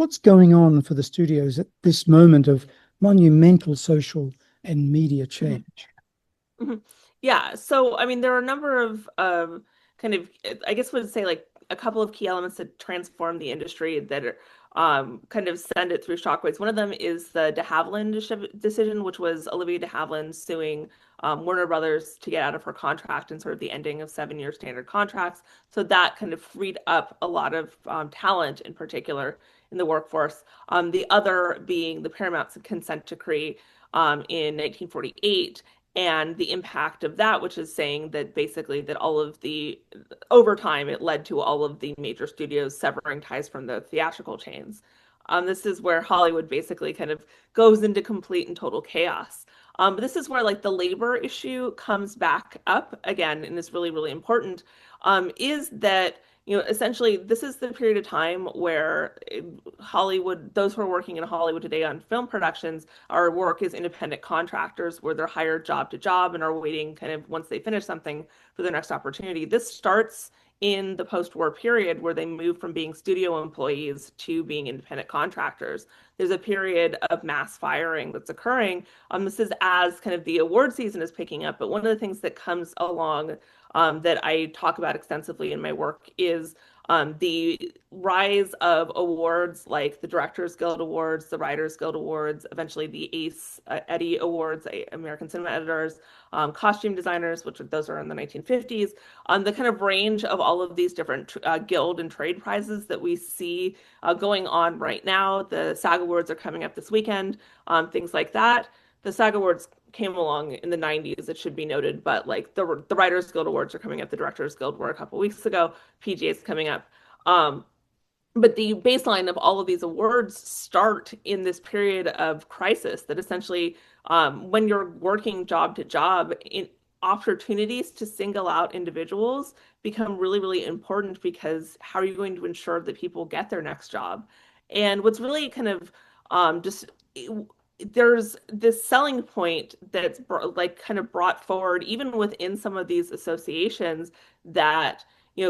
what's going on for the studios at this moment of monumental social and media Mhm. change? Mhm. Yeah, so I mean, there are a number of kind of, I guess, would say like a couple of key elements that transform the industry that are, kind of send it through shockwaves. One of them is the de Havilland decision, which was Olivia de Havilland suing Warner Brothers to get out of her contract and sort of the ending of 7-year standard contracts. So that kind of freed up a lot of talent, in particular, in the workforce. The other being the Paramount consent decree in 1948 and the impact of that, which is saying that basically that all of the over time it led to all of the major studios severing ties from the theatrical chains. This is where Hollywood basically kind of goes into complete and total chaos. But this is where like the labor issue comes back up again and is really, really important. Is that essentially this is the period of time where Hollywood, those who are working in Hollywood today on film productions, are work as independent contractors where they're hired job to job and are waiting kind of once they finish something for their next opportunity. This starts in the post-war period where they move from being studio employees to being independent contractors. There's a period of mass firing that's occurring. This is as kind of the award season is picking up, but one of the things that comes along that I talk about extensively in my work is the rise of awards like the Directors Guild Awards, the Writers Guild Awards, eventually the ACE Eddie Awards, American Cinema Editors, costume designers, which those are in the 1950s, the kind of range of all of these different guild and trade prizes that we see going on right now. The SAG Awards are coming up this weekend, things like that. The SAG Awards came along in the 90s, it should be noted, but like the Writers Guild Awards are coming up. The Directors Guild were a couple weeks ago. PGA is coming up. Um, but the baseline of all of these awards start in this period of crisis that essentially, when you're working job to job, opportunities to single out individuals become really, really important because how are you going to ensure that people get their next job? And what's really kind of just there's this selling point that's like kind of brought forward even within some of these associations that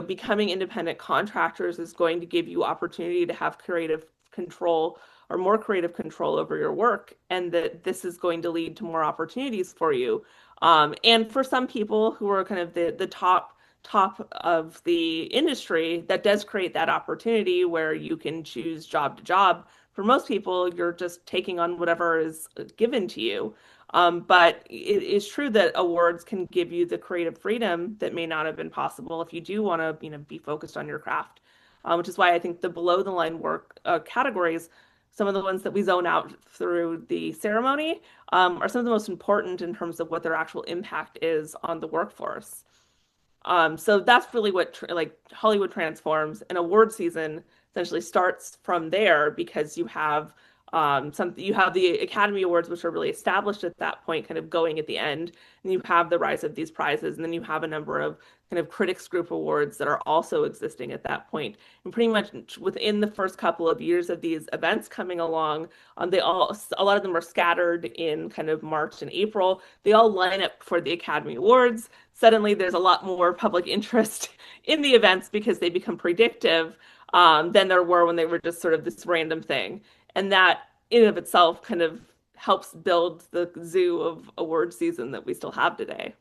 becoming independent contractors is going to give you opportunity to have creative control or more creative control over your work, and that this is going to lead to more opportunities for you. And for some people who are kind of the top of the industry, that does create that opportunity where you can choose job to job. For most people, you're just taking on whatever is given to you. But it is true that awards can give you the creative freedom that may not have been possible if you do want to, be focused on your craft. Which is why I think the below the line work categories, some of the ones that we zone out through the ceremony, are some of the most important in terms of what their actual impact is on the workforce. So that's really what like Hollywood transforms. And award season essentially starts from there because you have the Academy Awards, which are really established at that point, kind of going at the end, and you have the rise of these prizes, and then you have a number of kind of critics group awards that are also existing at that point. And pretty much within the first couple of years of these events coming along, they all a lot of them are scattered in kind of March and April. They all line up for the Academy Awards. Suddenly, there's a lot more public interest in the events because they become predictive than there were when they were just sort of this random thing. And that in and of itself kind of helps build the zoo of award season that we still have today.